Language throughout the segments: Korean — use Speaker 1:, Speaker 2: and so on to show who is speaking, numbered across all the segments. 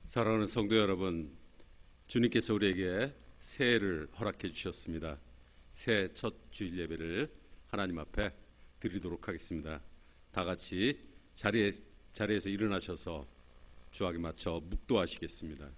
Speaker 1: 사랑하는 성도 여러분, 주님께서 우리에게 새해를 허락해 주셨습니다. 새해 첫 주일 예배를 하나님 앞에 드리도록 하겠습니다. 다 같이 자리에서 일어나셔서 주악에 맞춰 묵도하시겠습니다.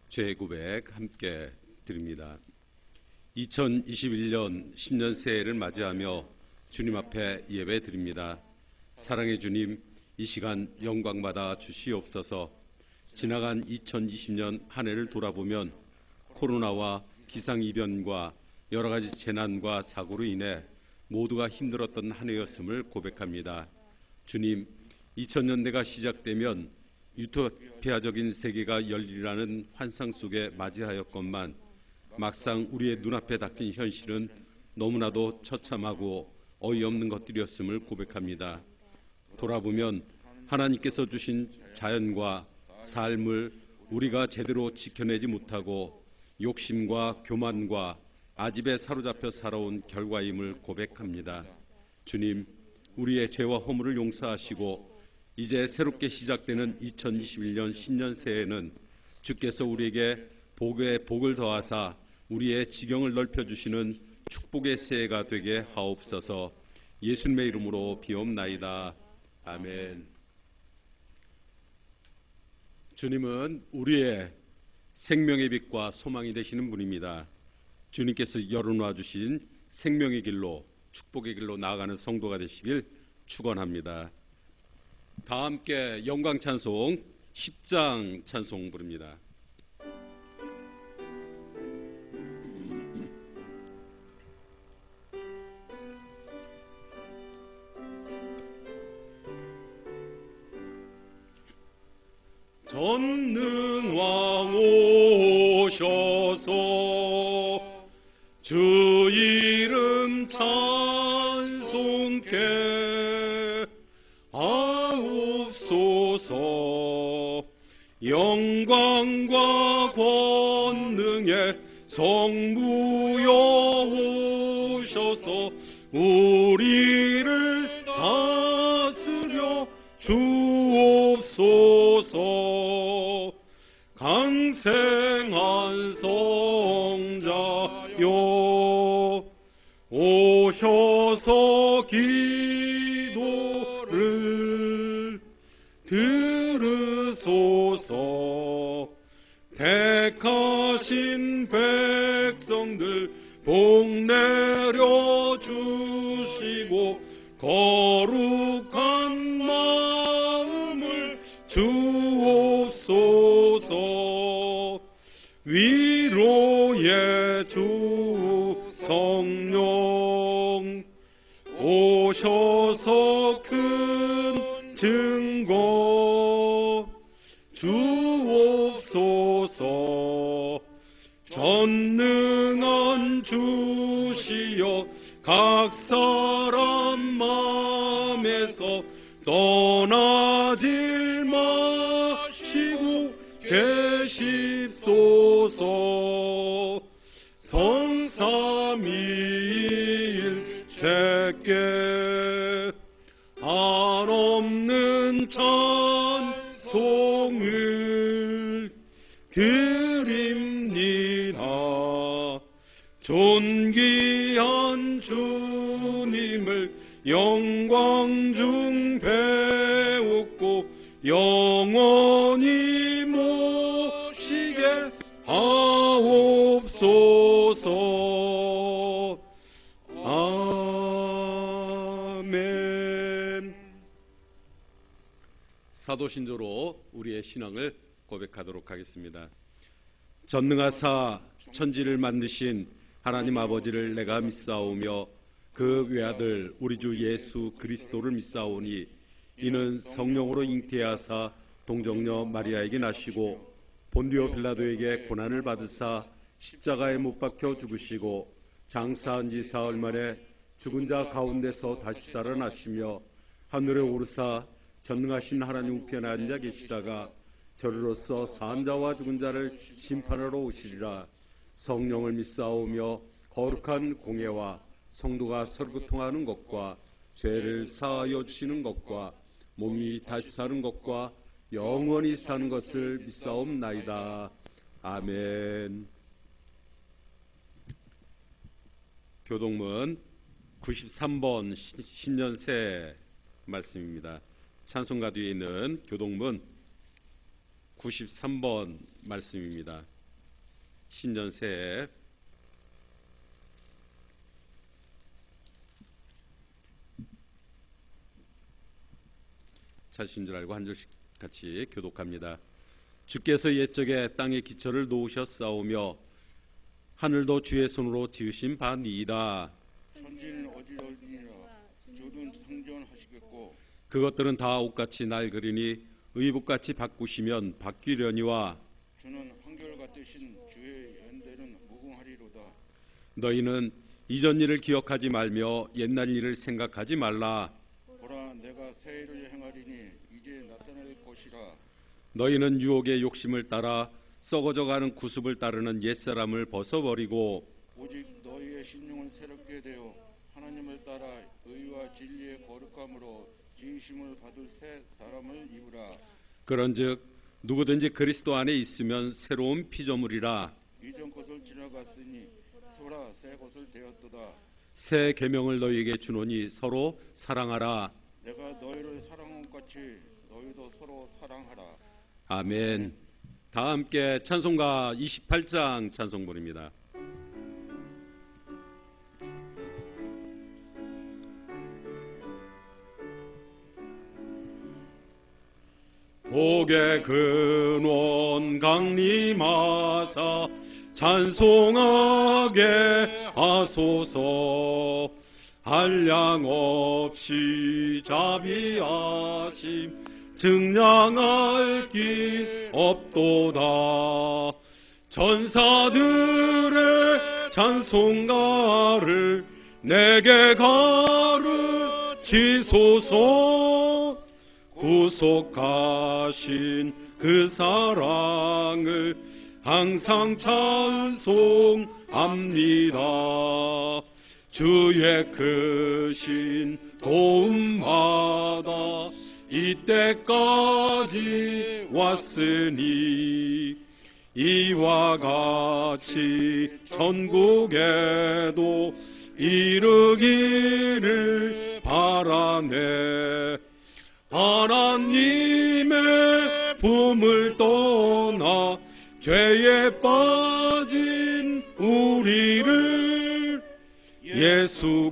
Speaker 1: 죄 고백 함께 드립니다. 2021년 신년 새해를 맞이하며 주님 앞에 예배 드립니다. 사랑의 주님, 이 시간 영광받아 주시옵소서. 지나간 2020년 한 해를 돌아보면 코로나와 기상이변과 여러 가지 재난과 사고로 인해 모두가 힘들었던 한 해였음을 고백합니다. 주님, 2000년대가 시작되면 유토피아적인 세계가 열리라는 환상 속에 맞이하였건만 막상 우리의 눈앞에 닥친 현실은 너무나도 처참하고 어이없는 것들이었음을 고백합니다. 돌아보면 하나님께서 주신 자연과 삶을 우리가 제대로 지켜내지 못하고 욕심과 교만과 아집에 사로잡혀 살아온 결과임을 고백합니다. 주님, 우리의 죄와 허물을 용서하시고 이제 새롭게 시작되는 2021년 신년 새해에는 주께서 우리에게 복을 더하사 우리의 지경을 넓혀주시는 축복의 새해가 되게 하옵소서. 예수님의 이름으로 비옵나이다. 아멘. 주님은 우리의 생명의 빛과 소망이 되시는 분입니다. 주님께서 열어놔 주신 생명의 길로, 축복의 길로 나아가는 성도가 되시길 축원합니다. 다 함께 영광 찬송 10장 찬송 부릅니다. 전능왕 오셔서 주 이름 찬송케 하옵소서. 영광과 권능의 성부여 오셔서 우리를 다스려 주옵소서. 강생한 성자여 오셔서 기도를 들으소서. 택하신 백성들 복 내려 주시고 거룩한 마음을 주옵소서. 위로의 주 성령 오셔서 큰 증거 주옵소서. 전능한 주시여 각 사람 마음에서 떠나질 마시고 계십소서. 성삼위일 제께 한없는 찬송을 드립니다. 존귀한 주님을 영광 중 배웠고 영원히 모시게 하옵소서. 아멘. 사도신조로 우리의 신앙을 고백하도록 하겠습니다. 전능하사 천지를 만드신 하나님 아버지를 내가 믿사오며 그 외아들 우리 주 예수 그리스도를 믿사오니 이는 성령으로 잉태하사 동정녀 마리아에게 나시고 본디오 빌라도에게 고난을 받으사 십자가에 못 박혀 죽으시고 장사한 지 사흘 만에 죽은 자 가운데서 다시 살아나시며 하늘에 오르사 전능하신 하나님 우편에 앉아 계시다가 저리로서 산 자와 죽은 자를 심판하러 오시리라. 성령을 믿사오며 거룩한 공예와 성도가 서로 교통하는 것과 죄를 사하여 주시는 것과 몸이 다시 사는 것과 영원히 사는 것을 믿사옵나이다. 아멘. 교동문 93번 신년새 말씀입니다. 찬송가 뒤에 있는 교동문 93번 말씀입니다. 신년새 찾으신 줄 알고 한 절씩 같이 교독합니다. 주께서 옛적에 땅에 기초를 놓으셨사오며 하늘도 주의 손으로 지으신 바니이다.
Speaker 2: 천지는 어디로니라 주는 상전하시겠고
Speaker 1: 그것들은 다 옷같이 낡으리니 의복같이 바꾸시면 바뀌려니와
Speaker 2: 주는 한결같으신 주의 연대는 무궁하리로다.
Speaker 1: 너희는 이전 일을 기억하지 말며 옛날 일을 생각하지 말라.
Speaker 2: 보라 내가 새 일을 행하리니 이제 나타날 것이라.
Speaker 1: 너희는 유혹의 욕심을 따라 썩어져가는 구습을 따르는 옛사람을 벗어버리고
Speaker 2: 오직 너희의 신령을 새롭게 되어 하나님을 따라 의와 진리의 거룩함으로 지으심을 받을 새 사람을 입으라.
Speaker 1: 그런즉 누구든지 그리스도 안에 있으면 새로운 피조물이라.
Speaker 2: 이전 것을 지나갔으니 소라 새 것을 되었도다.
Speaker 1: 새 계명을 너희에게 주노니 서로 사랑하라.
Speaker 2: 내가 너희를 사랑한 것 같이 너희도 서로 사랑하라.
Speaker 1: 아멘. 다 함께 찬송가 28장 찬송본입니다. 복의 근원 강림하사 찬송하게 하소서. 한량 없이 자비하심 증량할 길 없도다. 전사들의 찬송가를 내게 가르치소서. 구속하신 그 사랑을 항상 찬송합니다. 주의 크신 도움받아 이때까지 왔으니 이와 같이 천국에도 이르기를 바라네. 하나님의 품을 떠나 죄에 빠진 우리를 예수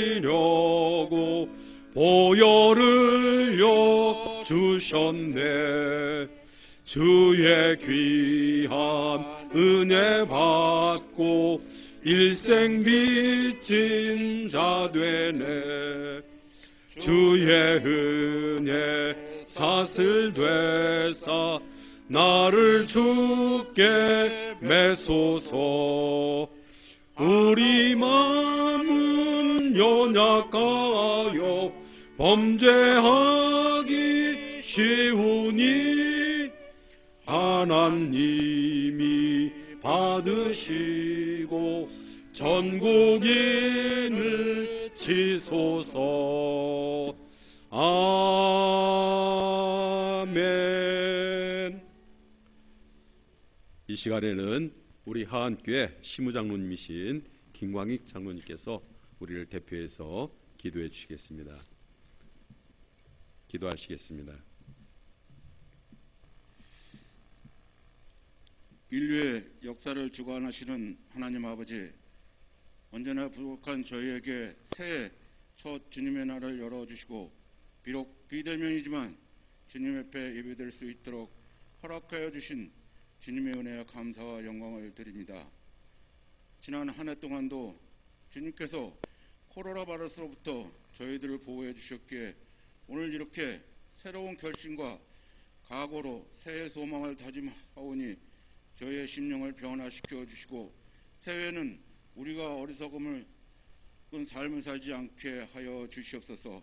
Speaker 1: 구원하시려고 보혈을 흘려 주셨네. 주의 귀한 은혜 받고 일생 빚진 자 되네. 주의 은혜 사슬 되사 나를 주께 매소서. 우리 마음은 연약하여 범죄하기 쉬우니 하나님이 받으시고 전국인을 지소서. 아멘. 이 시간에는 우리 하안교회 시무장로님이신 김광익 장로님께서 우리를 대표해서 기도해 주시겠습니다. 기도하시겠습니다.
Speaker 2: 인류의 역사를 주관하시는 하나님 아버지, 언제나 부족한 저희에게 새해 첫 주님의 날을 열어주시고 비록 비대면이지만 주님 앞에 예배될 수 있도록 허락하여 주신 주님의 은혜와 감사와 영광을 드립니다. 지난 한 해 동안도 주님께서 코로나 바이러스로부터 저희들을 보호해 주셨기에 오늘 이렇게 새로운 결심과 각오로 새해 소망을 다짐하오니 저희의 심령을 변화시켜 주시고 새해에는 우리가 어리석음을 끈 삶을 살지 않게 하여 주시옵소서.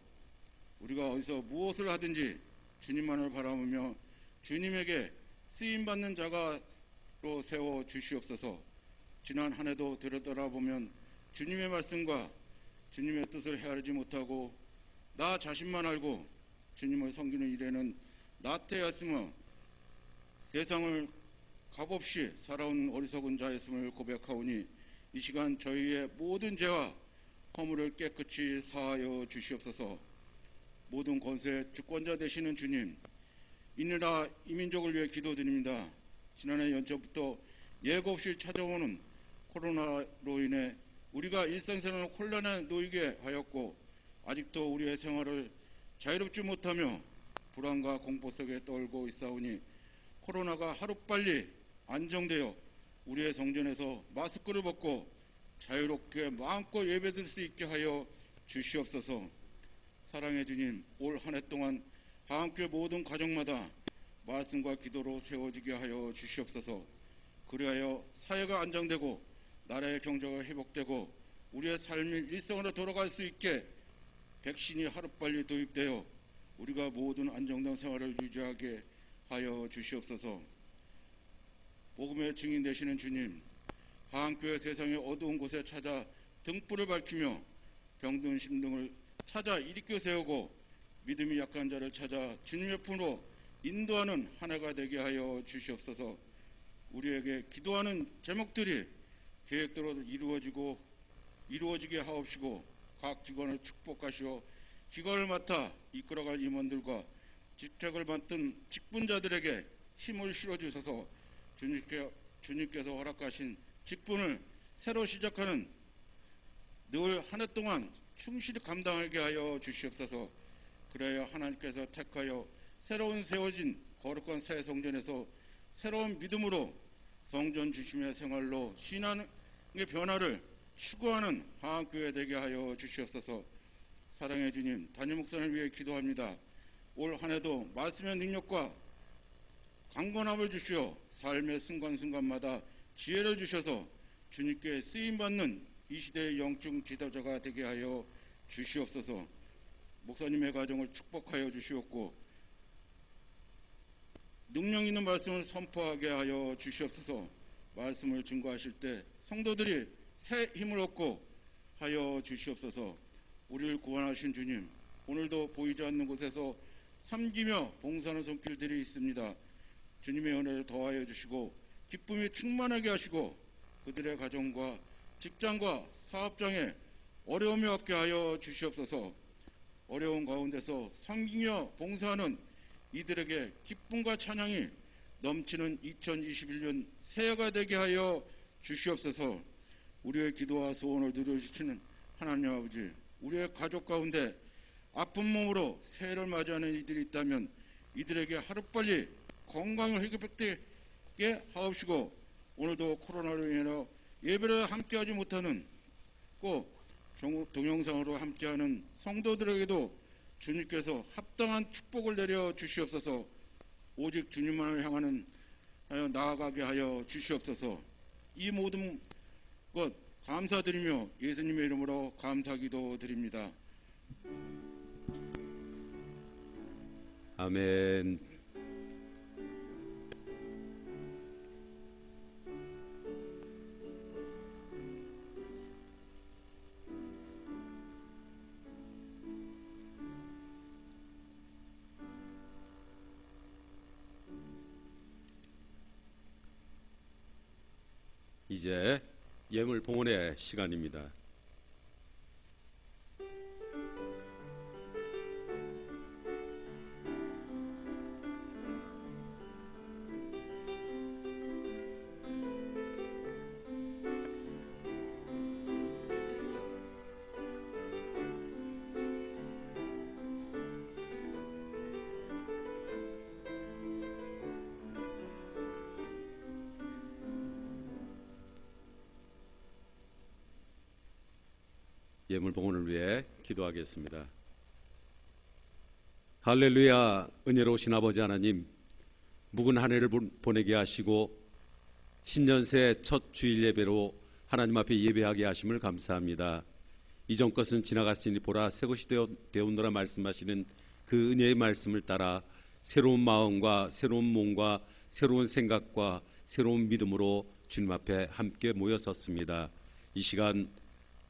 Speaker 2: 우리가 어디서 무엇을 하든지 주님만을 바라보며 주님에게 쓰임받는 자가로 세워 주시옵소서. 지난 한 해도 되돌아보면 주님의 말씀과 주님의 뜻을 헤아리지 못하고 나 자신만 알고 주님을 섬기는 일에는 나태하였으며 세상을 값없이 살아온 어리석은 자였음을 고백하오니 이 시간 저희의 모든 죄와 허물을 깨끗이 사하여 주시옵소서. 모든 권세의 주권자 되시는 주님, 이 나라 이 민족을 위해 기도드립니다. 지난해 연초부터 예고 없이 찾아오는 코로나로 인해 우리가 일상생활 혼란에 놓이게 하였고 아직도 우리의 생활을 자유롭지 못하며 불안과 공포 속에 떨고 있사오니 코로나가 하루빨리 안정되어 우리의 성전에서 마스크를 벗고 자유롭게 마음껏 예배드릴 수 있게 하여 주시옵소서. 사랑의 주님, 올 한 해 동안 하나님께 모든 가정마다 말씀과 기도로 세워지게 하여 주시옵소서. 그리하여 사회가 안정되고 나라의 경제가 회복되고 우리의 삶이 일상으로 돌아갈 수 있게 백신이 하루빨리 도입되어 우리가 모든 안정된 생활을 유지하게 하여 주시옵소서. 복음의 증인 되시는 주님, 하안교회 세상의 어두운 곳에 찾아 등불을 밝히며 병든 심등을 찾아 일으켜 세우고 믿음이 약한 자를 찾아 주님의 품으로 인도하는 한 해가 되게 하여 주시옵소서. 우리에게 기도하는 제목들이 계획대로 이루어지게 하옵시고 각 기관을 축복하시어 기관을 맡아 이끌어갈 임원들과 직책을 맡은 직분자들에게 힘을 실어주셔서 주님께서 허락하신 직분을 새로 시작하는 늘 한 해 동안 충실히 감당하게 하여 주시옵소서. 그래야 하나님께서 택하여 새로운 세워진 거룩한 새 성전에서 새로운 믿음으로 성전 주심의 생활로 신앙의 변화를 추구하는 하안교회 되게 하여 주시옵소서. 사랑의 주님, 담임 목사를 위해 기도합니다. 올 한 해도 말씀의 능력과 강건함을 주시어 삶의 순간순간마다 지혜를 주셔서 주님께 쓰임받는 이 시대의 영적 지도자가 되게 하여 주시옵소서. 목사님의 가정을 축복하여 주시옵고 능력 있는 말씀을 선포하게 하여 주시옵소서. 말씀을 증거하실 때 성도들이 새 힘을 얻고 하여 주시옵소서. 우리를 구원하신 주님, 오늘도 보이지 않는 곳에서 섬기며 봉사하는 손길들이 있습니다. 주님의 은혜를 더하여 주시고 기쁨이 충만하게 하시고 그들의 가정과 직장과 사업장에 어려움이 없게 하여 주시옵소서. 어려운 가운데서 섬기며 봉사하는 이들에게 기쁨과 찬양이 넘치는 2021년 새해가 되게 하여 주시옵소서. 우리의 기도와 소원을 누려주시는 하나님 아버지, 우리의 가족 가운데 아픈 몸으로 새해를 맞이하는 이들이 있다면 이들에게 하루빨리 건강을 회복되게 하옵시고 오늘도 코로나로 인해 예배를 함께하지 못하는 꼭 동영상으로 함께하는 성도들에게도 주님께서 합당한 축복을 내려 주시옵소서. 오직 주님만을 향하는 하여 나아가게 하여 주시옵소서. 이 모든 것 감사드리며 예수님의 이름으로 감사기도 드립니다.
Speaker 1: 아멘. 이제 예물 봉헌의 시간입니다. 예물 봉헌을 위해 기도하겠습니다. 할렐루야. 은혜로우신 아버지 하나님, 묵은 한 해를 보내게 하시고 신년새 첫 주일 예배로 하나님 앞에 예배하게 하심을 감사합니다. 이전 것은 지나갔으니 보라 새 것이 되었노라 말씀하시는 그 은혜의 말씀을 따라 새로운 마음과 새로운 몸과 새로운 생각과 새로운 믿음으로 주님 앞에 함께 모여섰습니다. 이 시간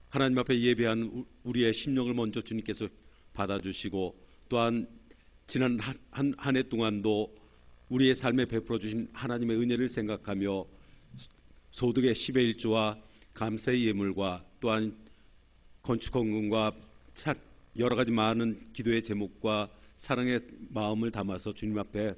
Speaker 1: 하나님 앞에 예배한 우리의 심령을 먼저 주님께서 받아주시고 또한 지난 한 해 동안도 우리의 삶에 베풀어 주신 하나님의 은혜를 생각하며 소득의 10의 1조와 감사의 예물과 또한 건축헌금과 여러 가지 많은 기도의 제목과 사랑의 마음을 담아서 주님 앞에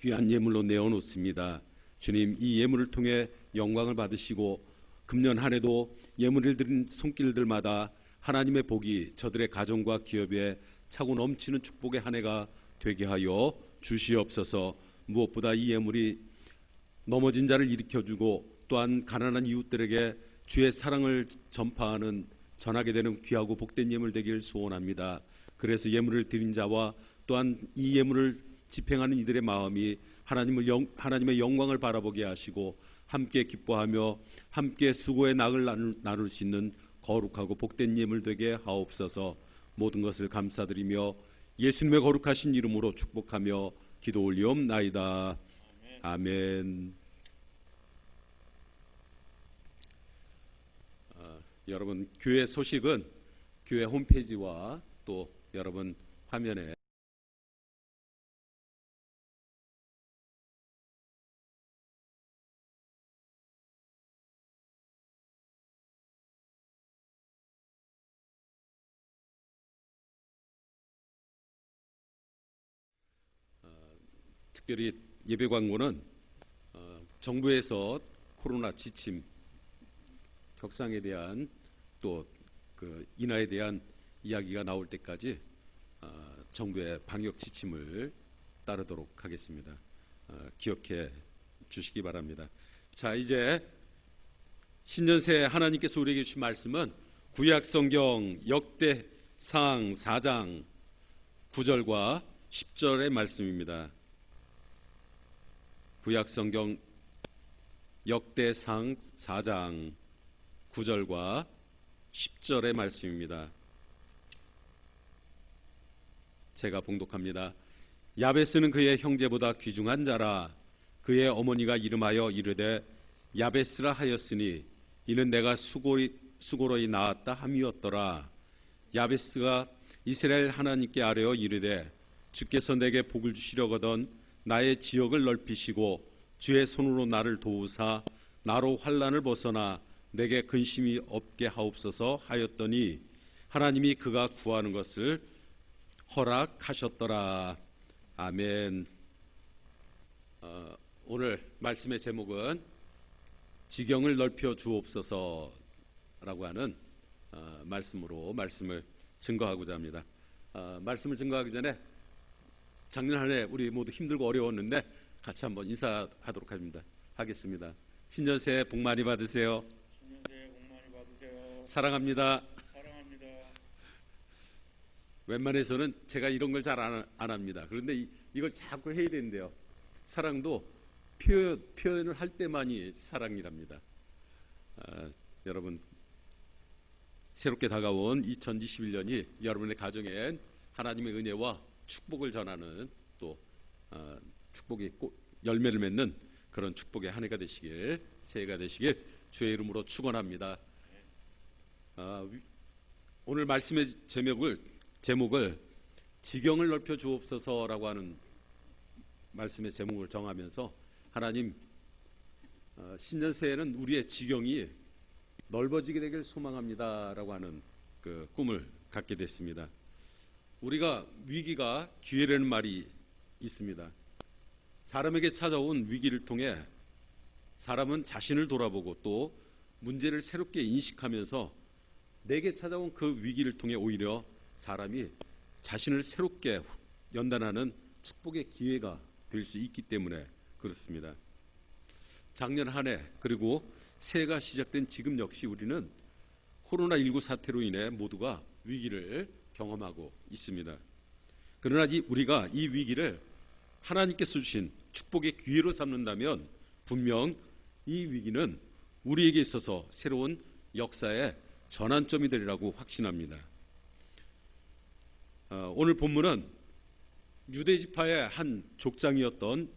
Speaker 1: 귀한 예물로 내어놓습니다. 주님, 이 예물을 통해 영광을 받으시고 금년 한 해도 예물을 드린 손길들마다 하나님의 복이 저들의 가정과 기업에 차고 넘치는 축복의 한 해가 되게 하여 주시옵소서. 무엇보다 이 예물이 넘어진 자를 일으켜주고 또한 가난한 이웃들에게 주의 사랑을 전하게 되는 귀하고 복된 예물 되기를 소원합니다. 그래서 예물을 드린 자와 또한 이 예물을 집행하는 이들의 마음이 하나님의 영광을 바라보게 하시고 함께 기뻐하며 함께 수고의 낙을 나눌 수 있는 거룩하고 복된 예물 되게 하옵소서. 모든 것을 감사드리며 예수님의 거룩하신 이름으로 축복하며 기도 올리옵나이다. 아멘. 여러분, 교회 소식은 교회 홈페이지와 또 여러분 화면에 특별히 예배 광고는 정부에서 코로나 지침 격상에 대한 또 그 인하에 대한 이야기가 나올 때까지 정부의 방역 지침을 따르도록 하겠습니다. 기억해 주시기 바랍니다. 자, 이제 신년새 하나님께서 우리에게 주신 말씀은 구약성경 역대상 4장 9절과 10절의 말씀입니다. 구약성경 역대상 4장 9절과 10절의 말씀입니다. 제가 봉독합니다. 야베스는 그의 형제보다 귀중한 자라. 그의 어머니가 이름하여 이르되 야베스라 하였으니 이는 내가 수고로이 낳았다 함이었더라. 야베스가 이스라엘 하나님께 아뢰어 이르되 주께서 내게 복을 주시려거든 나의 지역을 넓히시고 주의 손으로 나를 도우사 나로 환난을 벗어나 내게 근심이 없게 하옵소서 하였더니 하나님이 그가 구하는 것을 허락하셨더라. 아멘. 오늘 말씀의 제목은 지경을 넓혀 주옵소서라고 하는 말씀으로 말씀을 증거하고자 합니다. 말씀을 증거하기 전에 작년 한 해 우리 모두 힘들고 어려웠는데 같이 한번 인사하도록 하겠습니다. 신년새 복 많이 받으세요.
Speaker 2: 신년새 복 많이 받으세요.
Speaker 1: 사랑합니다.
Speaker 2: 사랑합니다.
Speaker 1: 웬만해서는 제가 이런 걸 잘 안 합니다. 그런데 이걸 자꾸 해야 되는데요. 사랑도 표현을 할 때만이 사랑이랍니다. 여러분, 새롭게 다가온 2021년이 여러분의 가정에 하나님의 은혜와 축복을 전하는 또 축복이 열매를 맺는 그런 축복의 한 해가 되시길, 새해가 되시길 주의 이름으로 축원합니다. 오늘 말씀의 제목을 지경을 넓혀 주옵소서라고 하는 말씀의 제목을 정하면서 하나님, 신년새에는 우리의 지경이 넓어지게 되길 소망합니다라고 하는 그 꿈을 갖게 됐습니다. 우리가 위기가 기회라는 말이 있습니다. 사람에게 찾아온 위기를 통해 사람은 자신을 돌아보고 또 문제를 새롭게 인식하면서 내게 찾아온 그 위기를 통해 오히려 사람이 자신을 새롭게 연단하는 축복의 기회가 될 수 있기 때문에 그렇습니다. 작년 한 해 그리고 새해가 시작된 지금 역시 우리는 코로나19 사태로 인해 모두가 위기를 경험하고 있습니다. 그러나 우리가 이 위기를 하나님께서 주신 축복의 기회로 삼는다면 분명 이 위기는 우리에게 있어서 새로운 역사의 전환점이 되리라고 확신합니다. 오늘 본문은 유대 지파의 한 족장이었던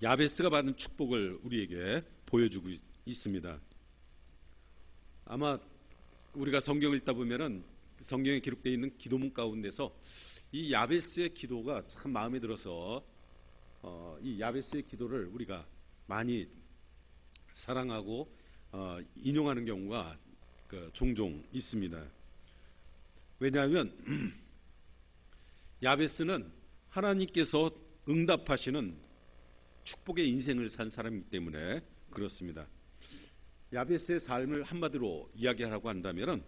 Speaker 1: 야베스가 받은 축복을 우리에게 보여주고 있습니다. 아마 우리가 성경을 읽다 보면은 성경에 기록되어 있는 기도문 가운데서 이 야베스의 기도가 참 마음에 들어서 이 야베스의 기도를 우리가 많이 사랑하고 인용하는 경우가 종종 있습니다. 왜냐하면 야베스는 하나님께서 응답하시는 축복의 인생을 산 사람이기 때문에 그렇습니다. 야베스의 삶을 한마디로 이야기하라고 한다면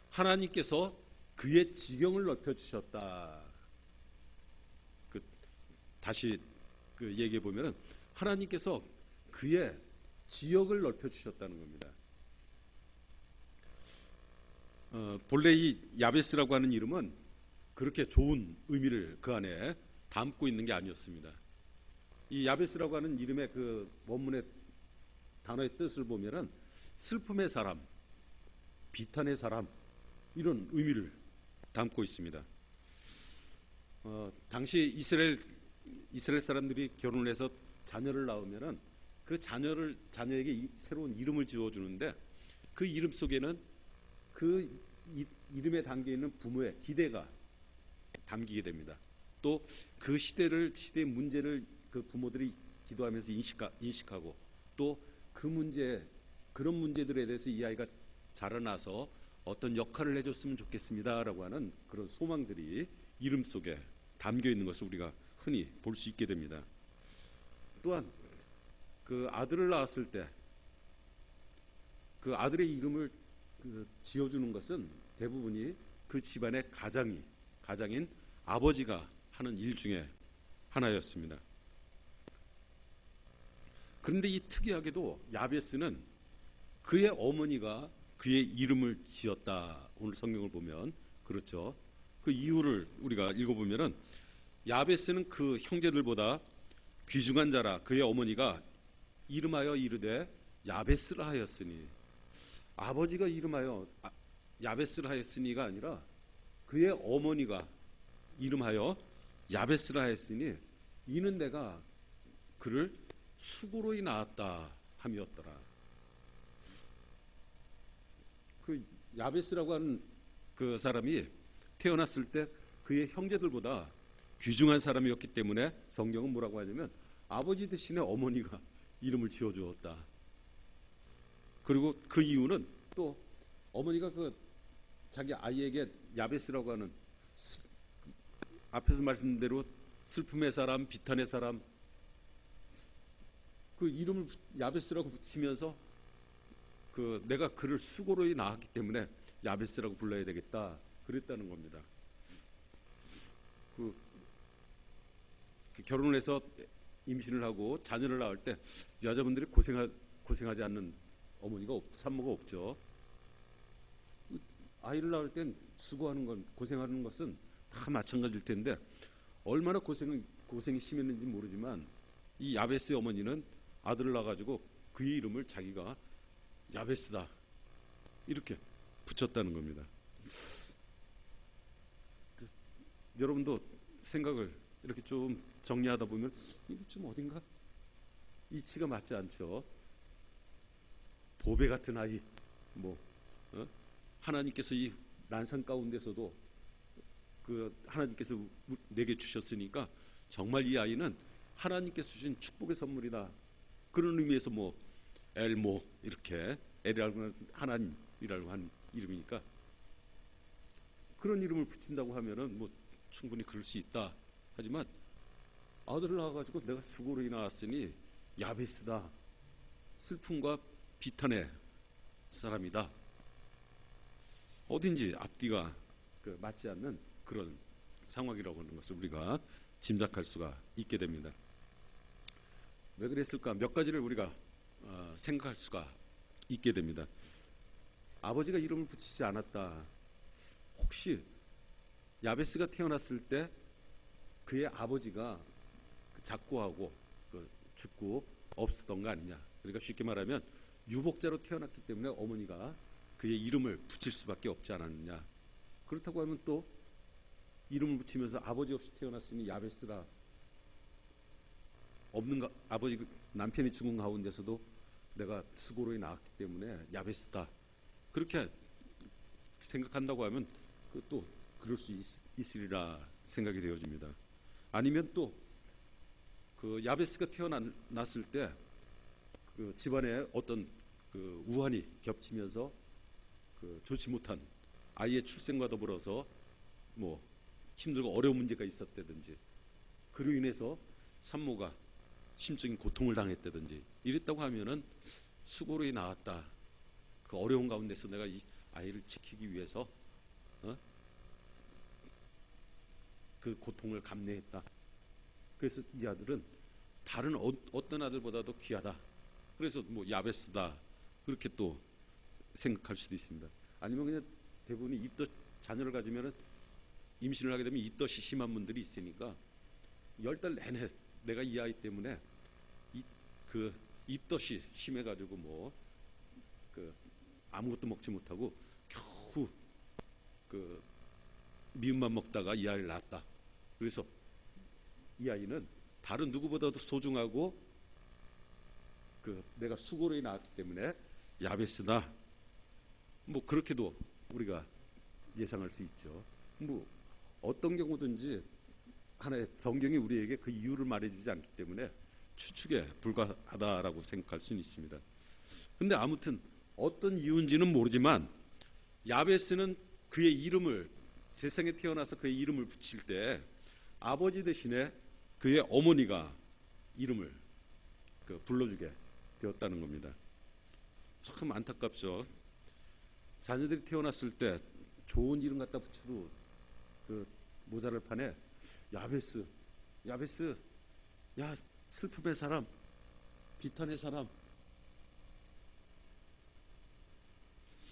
Speaker 1: 하나님께서 그의 지경을 넓혀주셨다. 다시 얘기해 보면 하나님께서 그의 지역을 넓혀주셨다는 겁니다. 본래 이 야베스라고 하는 이름은 그렇게 좋은 의미를 그 안에 담고 있는 게 아니었습니다. 이 야베스라고 하는 이름의 그 원문의 단어의 뜻을 보면은 슬픔의 사람, 비탄의 사람 이런 의미를 담고 있습니다. 당시 이스라엘 사람들이 결혼을 해서 자녀를 낳으면은 그 자녀에게 새로운 이름을 지어주는데 그 이름 속에는 그 이름에 담겨 있는 부모의 기대가 담기게 됩니다. 또 그 시대의 문제를 그 부모들이 기도하면서 인식하고 또 그런 문제들에 대해서 이 아이가 자라나서 어떤 역할을 해줬으면 좋겠습니다라고 하는 그런 소망들이 이름 속에 담겨 있는 것을 우리가 흔히 볼 수 있게 됩니다. 또한 그 아들을 낳았을 때 그 아들의 이름을 지어주는 것은 대부분이 그 집안의 가장인 아버지가 하는 일 중에 하나였습니다. 그런데 이 특이하게도 야베스는 그의 어머니가 그의 이름을 지었다. 오늘 성경을 보면 그렇죠. 그 이유를 우리가 읽어보면은 야베스는 그 형제들보다 귀중한 자라 그의 어머니가 이름하여 이르되 야베스라 하였으니 아버지가 이름하여 야베스라 하였으니가 아니라 그의 어머니가 이름하여 야베스라 하였으니 이는 내가 그를 수고로이 낳았다 함이었더라. 그 야베스라고 하는 그 사람이 태어났을 때 그의 형제들보다 귀중한 사람이었기 때문에 성경은 뭐라고 하냐면 아버지 대신에 어머니가 이름을 지어주었다. 그리고 그 이유는 또 어머니가 그 자기 아이에게 야베스라고 하는 앞에서 말씀드린 대로 슬픔의 사람, 비탄의 사람 그 이름을 야베스라고 붙이면서 내가 그를 수고로이 낳았기 때문에 야베스라고 불러야 되겠다 그랬다는 겁니다. 그 결혼을 해서 임신을 하고 자녀를 낳을 때 여자분들이 고생하지 않는 어머니가 산모가 없죠. 아이를 낳을 땐 수고하는 건 고생하는 것은 다 마찬가지일 텐데 얼마나 고생이 심했는지 모르지만 이 야베스의 어머니는 아들을 낳아가지고 그의 이름을 자기가 야베스다 이렇게 붙였다는 겁니다. 여러분도 생각을 이렇게 좀 정리하다 보면 이게 좀 어딘가 이치가 맞지 않죠. 보배 같은 아이, 하나님께서 이 난상 가운데서도 하나님께서 내게 주셨으니까 정말 이 아이는 하나님께서 주신 축복의 선물이다. 그런 의미에서 엘모 이렇게 엘이라고 하는 하나님이라고 하는 이름이니까 그런 이름을 붙인다고 하면은 충분히 그럴 수 있다. 하지만 아들을 낳아가지고 내가 수고로 낳았으니 야베스다. 슬픔과 비탄의 사람이다. 어딘지 앞뒤가 맞지 않는 그런 상황이라고 하는 것을 우리가 짐작할 수가 있게 됩니다. 왜 그랬을까? 몇 가지를 우리가 생각할 수가 있게 됩니다. 아버지가 이름을 붙이지 않았다. 혹시 야베스가 태어났을 때 그의 아버지가 작고하고 죽고 없었던 거 아니냐. 그러니까 쉽게 말하면 유복자로 태어났기 때문에 어머니가 그의 이름을 붙일 수밖에 없지 않았느냐. 그렇다고 하면 또 이름을 붙이면서 아버지 없이 태어났으니 야베스라, 없는 아버지 남편이 죽은 가운데서도 내가 수고로이 낳았기 때문에 야베스다, 그렇게 생각한다고 하면 또 그럴 수 있으리라 생각이 되어집니다. 아니면 또 그 야베스가 태어났을 때 그 집안에 어떤 그 우환이 겹치면서 그 좋지 못한 아이의 출생과 더불어서 뭐 힘들고 어려운 문제가 있었다든지, 그로 인해서 산모가 심적인 고통을 당했다든지 이랬다고 하면은 수고로이 낳았다, 그 어려운 가운데서 내가 이 아이를 지키기 위해서 그 고통을 감내했다. 그래서 이 아들은 다른 어떤 아들보다도 귀하다. 그래서 뭐 야베스다, 그렇게 또 생각할 수도 있습니다. 아니면 그냥 대부분이 입덧, 자녀를 가지면은 임신을 하게 되면 입덧이 심한 분들이 있으니까 10달 내내 내가 이 아이 때문에 그 입덧이 심해가지고 뭐 그 아무것도 먹지 못하고 겨우 그 미음만 먹다가 이 아이를 낳았다. 그래서 이 아이는 다른 누구보다도 소중하고 그 내가 수고로이 낳았기 때문에 야베스다, 뭐 그렇게도 우리가 예상할 수 있죠. 뭐 어떤 경우든지 하나의 성경이 우리에게 그 이유를 말해주지 않기 때문에 추측에 불과하다라고 생각할 수는 있습니다. 근데 아무튼 어떤 이유인지는 모르지만 야베스는 그의 이름을, 세상에 태어나서 그의 이름을 붙일 때 아버지 대신에 그의 어머니가 이름을 불러주게 되었다는 겁니다. 참 안타깝죠. 자녀들이 태어났을 때 좋은 이름 갖다 붙여도 그 모자랄 판에 야베스, 야베스, 야 슬픔의 사람, 비탄의 사람.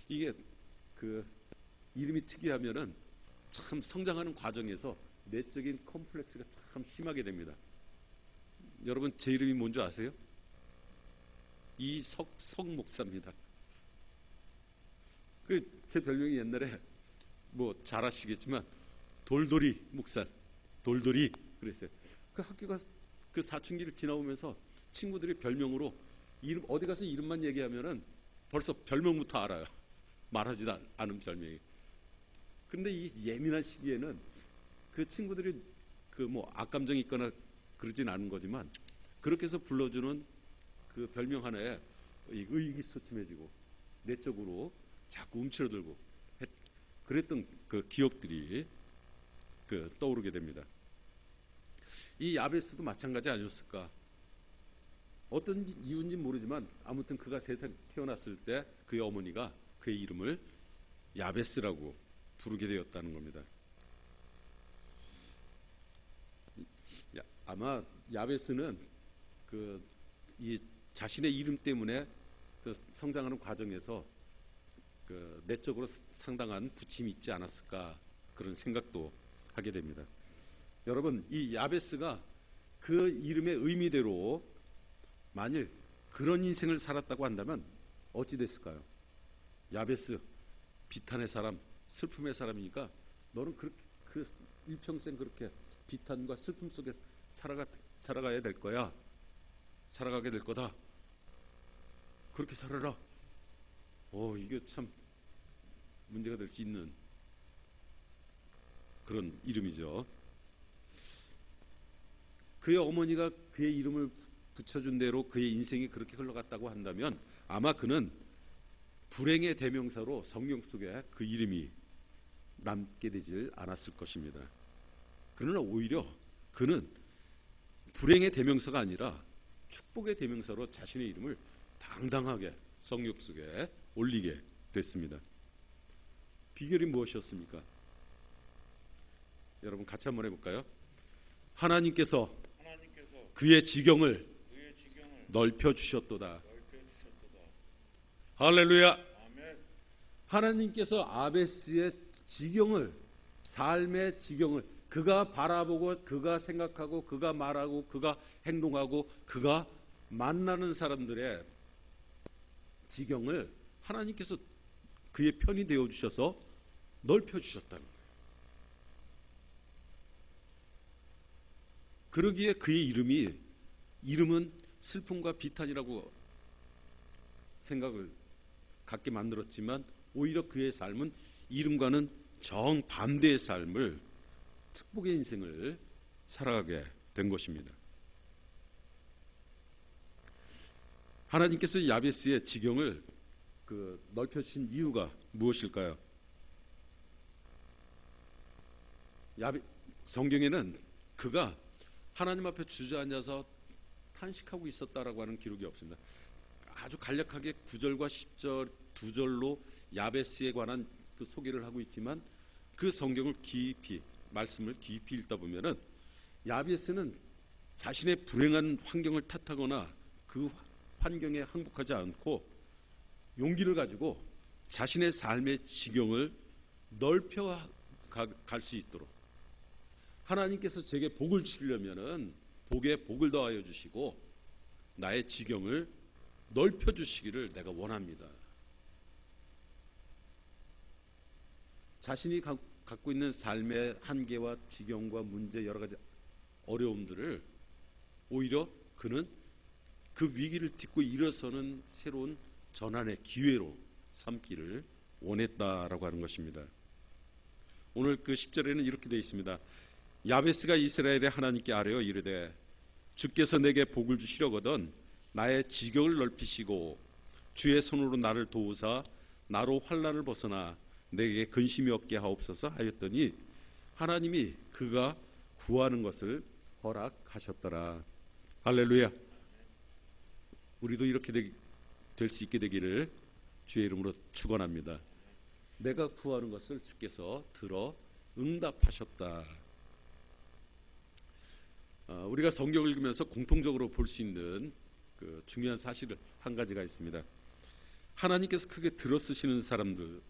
Speaker 1: 이게 그 이름이 특이하면은 참 성장하는 과정에서 내적인 컴플렉스가 참 심하게 됩니다. 여러분 제 이름이 뭔지 아세요? 이석석 목사입니다. 그 제 별명이 옛날에 뭐 잘 아시겠지만 돌돌이 목사, 돌돌이 그랬어요. 그 학교가 그 사춘기를 지나오면서 친구들이 별명으로 이름, 어디 가서 이름만 얘기하면은 벌써 별명부터 알아요. 말하지도 않은 별명이. 근데 이 예민한 시기에는 그 친구들이 그 뭐 악감정이 있거나 그러진 않은 거지만 그렇게 해서 불러주는 그 별명 하나에 의기소침해지고 내적으로 자꾸 움츠러들고 그랬던 그 기억들이 그 떠오르게 됩니다. 이 야베스도 마찬가지 아니었을까? 어떤 이유인지 모르지만 아무튼 그가 세상에 태어났을 때 그의 어머니가 그의 이름을 야베스라고 부르게 되었다는 겁니다. 아마 야베스는 그 이 자신의 이름 때문에 그 성장하는 과정에서 그 내적으로 상당한 부침이 있지 않았을까, 그런 생각도 하게 됩니다. 여러분, 이 야베스가 그 이름의 의미대로 만일 그런 인생을 살았다고 한다면 어찌 됐을까요? 야베스, 비탄의 사람, 슬픔의 사람이니까 너는 그렇게 그 일평생 그렇게 비탄과 슬픔 속에 살아가야 될 거야. 살아가게 될 거다. 그렇게 살아라. 이게 참 문제가 될 수 있는 그런 이름이죠. 그의 어머니가 그의 이름을 붙여준 대로 그의 인생이 그렇게 흘러갔다고 한다면 아마 그는 불행의 대명사로 성경 속에 그 이름이 남게 되질 않았을 것입니다. 그러나 오히려 그는 불행의 대명사가 아니라 축복의 대명사로 자신의 이름을 당당하게 성경 속에 올리게 됐습니다. 비결이 무엇이었습니까? 여러분 같이 한번 해볼까요? 하나님께서 그의 지경을 넓혀 주셨도다. 할렐루야. 하나님께서 아베스의 지경을, 삶의 지경을 그가 바라보고 그가 생각하고 그가 말하고 그가 행동하고 그가 만나는 사람들의 지경을 하나님께서 그의 편이 되어 주셔서 넓혀 주셨다는 거예요. 그러기에 그의 이름은 슬픔과 비탄이라고 생각을 갖게 만들었지만 오히려 그의 삶은 이름과는 정반대의 삶을, 축복의 인생을 살아가게 된 것입니다. 하나님께서 야베스의 지경을 넓혀주신 이유가 무엇일까요? 성경에는 그가 하나님 앞에 주저앉아서 탄식하고 있었다라고 하는 기록이 없습니다. 아주 간략하게 9절과 10절 두 절로 야베스에 관한 그 소개를 하고 있지만 그 성경을 말씀을 깊이 읽다 보면은 야베스는 자신의 불행한 환경을 탓하거나 그 환경에 항복하지 않고 용기를 가지고 자신의 삶의 지경을 넓혀 갈 수 있도록, 하나님께서 제게 복을 주시려면은 복에 복을 더하여 주시고 나의 지경을 넓혀 주시기를 내가 원합니다. 자신이 갖고 있는 삶의 한계와 지경과 문제, 여러 가지 어려움들을 오히려 그는 그 위기를 딛고 일어서는 새로운 전환의 기회로 삼기를 원했다라고 하는 것입니다. 오늘 그 10절에는 이렇게 되어 있습니다. 야베스가 이스라엘의 하나님께 아뢰어 이르되 주께서 내게 복을 주시려거든 나의 지경을 넓히시고 주의 손으로 나를 도우사 나로 환난을 벗어나 내게 근심이 없게 하옵소서 하였더니 하나님이 그가 구하는 것을 허락하셨더라. 할렐루야. 우리도 이렇게 될 수 있게 되기를 주의 이름으로 축원합니다. 내가 구하는 것을 주께서 들어 응답하셨다. 우리가 성경을 읽으면서 공통적으로 볼 수 있는 그 중요한 사실 한 가지가 있습니다. 하나님께서 크게 들어쓰시는 사람들은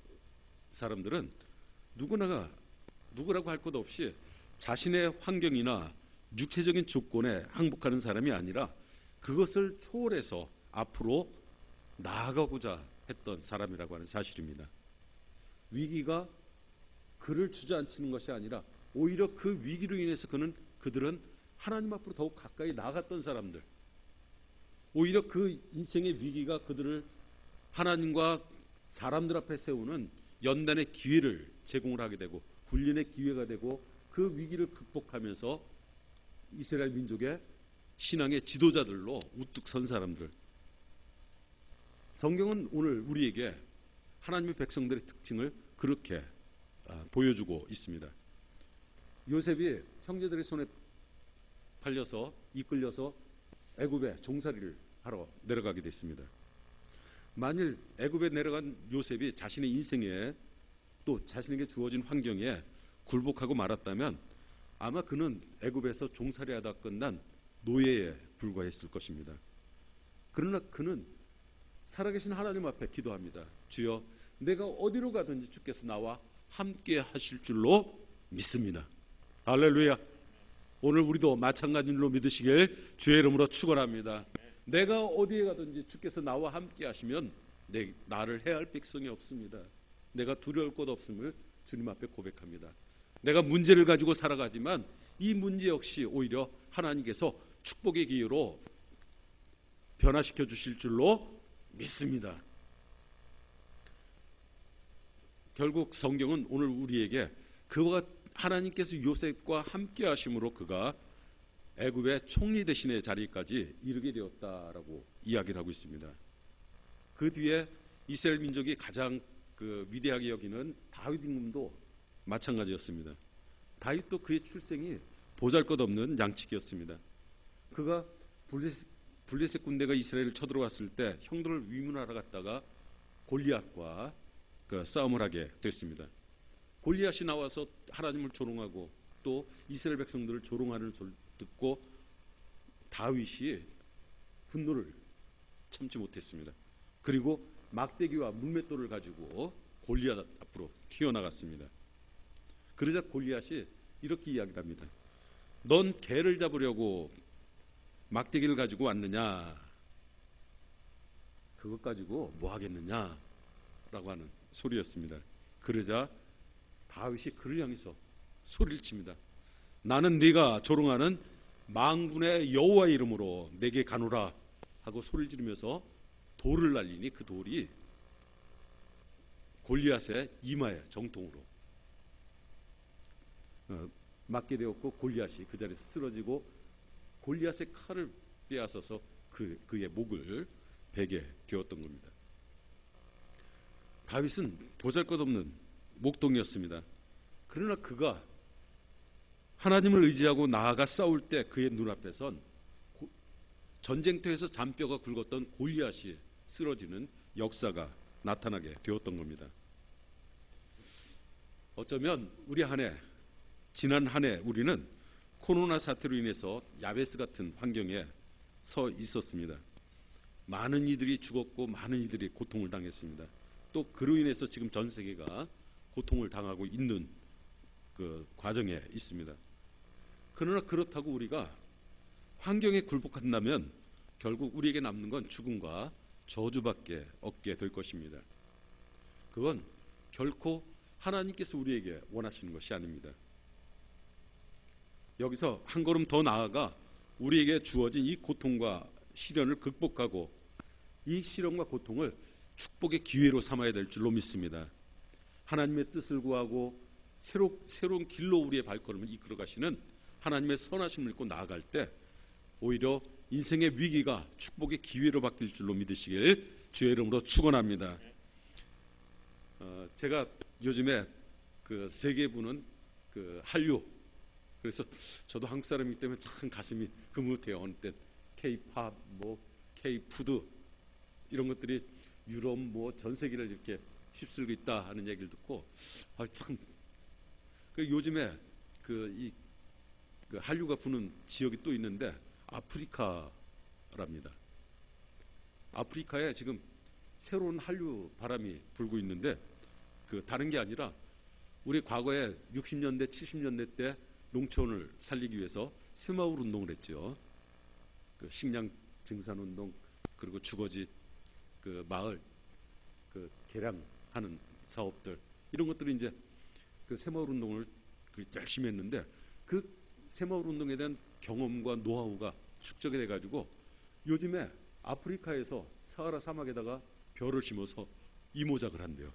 Speaker 1: 누구라고 할 것 없이 자신의 환경이나 육체적인 조건에 항복하는 사람이 아니라 그것을 초월해서 앞으로 나아가고자 했던 사람이라고 하는 사실입니다. 위기가 그를 주저앉히는 것이 아니라 오히려 그 위기로 인해서 그들은 하나님 앞으로 더욱 가까이 나아갔던 사람들, 오히려 그 인생의 위기가 그들을 하나님과 사람들 앞에 세우는 연단의 기회를 제공을 하게 되고 훈련의 기회가 되고 그 위기를 극복하면서 이스라엘 민족의 신앙의 지도자들로 우뚝 선 사람들. 성경은 오늘 우리에게 하나님의 백성들의 특징을 그렇게 보여주고 있습니다. 요셉이 형제들의 손에 이끌려서 애굽에 종살이를 하러 내려가게 됐습니다. 만일 애굽에 내려간 요셉이 자신의 인생에 또 자신에게 주어진 환경에 굴복하고 말았다면 아마 그는 애굽에서 종살이하다 끝난 노예에 불과했을 것입니다. 그러나 그는 살아계신 하나님 앞에 기도합니다. 주여, 내가 어디로 가든지 주께서 나와 함께 하실 줄로 믿습니다. 할렐루야. 오늘 우리도 마찬가지 일로 믿으시길 주의 이름으로 축원합니다. 내가 어디에 가든지 주께서 나와 함께 하시면 나를 해할 백성이 없습니다. 내가 두려울 것 없음을 주님 앞에 고백합니다. 내가 문제를 가지고 살아가지만 이 문제 역시 오히려 하나님께서 축복의 기회로 변화시켜 주실 줄로 믿습니다. 결국 성경은 오늘 우리에게 그와 하나님께서 요셉과 함께 하심으로 그가 애굽의 총리 대신의 자리까지 이르게 되었다라고 이야기를 하고 있습니다. 그 뒤에 이스라엘 민족이 가장 위대하게 여기는 다윗 임금도 마찬가지였습니다. 다윗도 그의 출생이 보잘것없는 양치기였습니다. 그가 블레셋 군대가 이스라엘을 쳐들어왔을 때 형들을 위문하러 갔다가 골리앗과 싸움을 하게 됐습니다. 골리앗이 나와서 하나님을 조롱하고 또 이스라엘 백성들을 조롱하는 소리를 듣고 다윗이 분노를 참지 못했습니다. 그리고 막대기와 물맷돌을 가지고 골리앗 앞으로 튀어나갔습니다. 그러자 골리앗이 이렇게 이야기를 합니다. 넌 개를 잡으려고 막대기를 가지고 왔느냐? 그것 가지고 뭐 하겠느냐? 라고 하는 소리였습니다. 그러자 다윗이 그를 향해서 소리를 칩니다. 나는 네가 조롱하는 만군의 여호와 이름으로 내게 가노라 하고 소리를 지르면서 돌을 날리니 그 돌이 골리앗의 이마에 정통으로 맞게 되었고 골리앗이 그 자리에서 쓰러지고 골리앗의 칼을 빼앗아서 그의 목을 베게 되었던 겁니다. 다윗은 보잘것없는 목동이었습니다. 그러나 그가 하나님을 의지하고 나아가 싸울 때 그의 눈앞에선 전쟁터에서 잔뼈가 굵었던 골리앗이 쓰러지는 역사가 나타나게 되었던 겁니다. 어쩌면 우리 지난 한 해 우리는 코로나 사태로 인해서 야베스 같은 환경에 서 있었습니다. 많은 이들이 죽었고 많은 이들이 고통을 당했습니다. 또 그로 인해서 지금 전 세계가 고통을 당하고 있는 그 과정에 있습니다. 그러나 그렇다고 우리가 환경에 굴복한다면 결국 우리에게 남는 건 죽음과 저주밖에 없게 될 것입니다. 그건 결코 하나님께서 우리에게 원하시는 것이 아닙니다. 여기서 한 걸음 더 나아가 우리에게 주어진 이 고통과 시련을 극복하고 이 시련과 고통을 축복의 기회로 삼아야 될 줄로 믿습니다. 하나님의 뜻을 구하고 새로운 길로 우리의 발걸음을 이끌어 가시는 하나님의 선하심을 믿고 나아갈 때 오히려 인생의 위기가 축복의 기회로 바뀔 줄로 믿으시길 주의 이름으로 축원합니다. 제가 요즘에 그 세계 부는 그 한류, 그래서 저도 한국 사람이기 때문에 참 가슴이 흐뭇해요. 어느 때 K-팝, 뭐 K-푸드 이런 것들이 유럽 뭐 전 세계를 이렇게 휩쓸고 있다 하는 얘기를 듣고 참 요즘에 그 한류가 부는 지역이 또 있는데 아프리카랍니다. 아프리카에 지금 새로운 한류 바람이 불고 있는데 그 다른 게 아니라 우리 과거에 60년대 70년대 때 농촌을 살리기 위해서 새마을 운동을 했죠. 그 식량 증산 운동, 그리고 주거지 그 마을 그 개량하는 사업들, 이런 것들이 이제 그 새마을 운동을 열심히 했는데 그 새마을 운동에 대한 경험과 노하우가 축적이 돼 가지고 요즘에 아프리카에서 사하라 사막에다가 벼를 심어서 이모작을 한대요.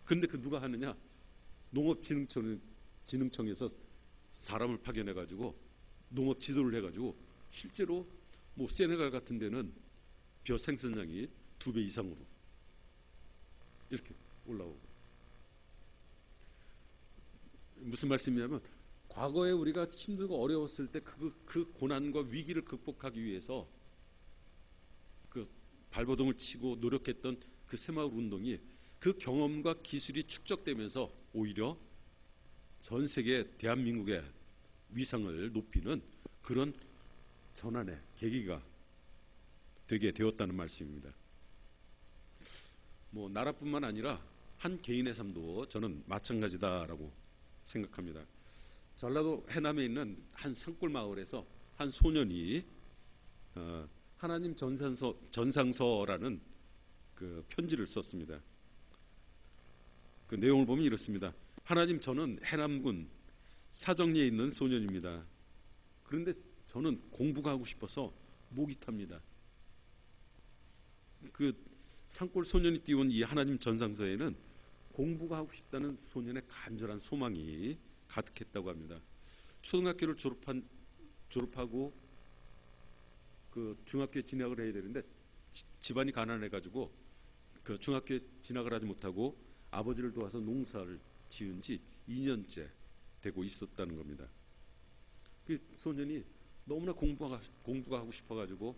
Speaker 1: 근데 그 누가 하느냐? 농업진흥청에서 사람을 파견해 가지고 농업 지도를 해 가지고 실제로 뭐 세네갈 같은 데는 벼 생산량이 2배 이상으로 이렇게 올라오고. 무슨 말씀이냐면 과거에 우리가 힘들고 어려웠을 때 그 고난과 위기를 극복하기 위해서 그 발버둥을 치고 노력했던 그 새마을 운동이 그 경험과 기술이 축적되면서 오히려 전 세계 대한민국의 위상을 높이는 그런 전환의 계기가 되게 되었다는 말씀입니다. 뭐 나라뿐만 아니라 한 개인의 삶도 저는 마찬가지다라고 생각합니다. 전라도 해남에 있는 한 산골 마을에서 한 소년이 하나님 전상서라는 그 편지를 썼습니다. 그 내용을 보면 이렇습니다. 하나님, 저는 해남군 사정리에 있는 소년입니다. 그런데 저는 공부가 하고 싶어서 목이 탑니다. 그 산골 소년이 띄운 이 하나님 전상서에는 공부가 하고 싶다는 소년의 간절한 소망이 가득했다고 합니다. 초등학교를 졸업하고 그 중학교에 진학을 해야 되는데 집안이 가난해가지고 그 중학교에 진학을 하지 못하고 아버지를 도와서 농사를 지은 지 2년째 되고 있었다는 겁니다. 그 소년이 너무나 공부가 하고 싶어가지고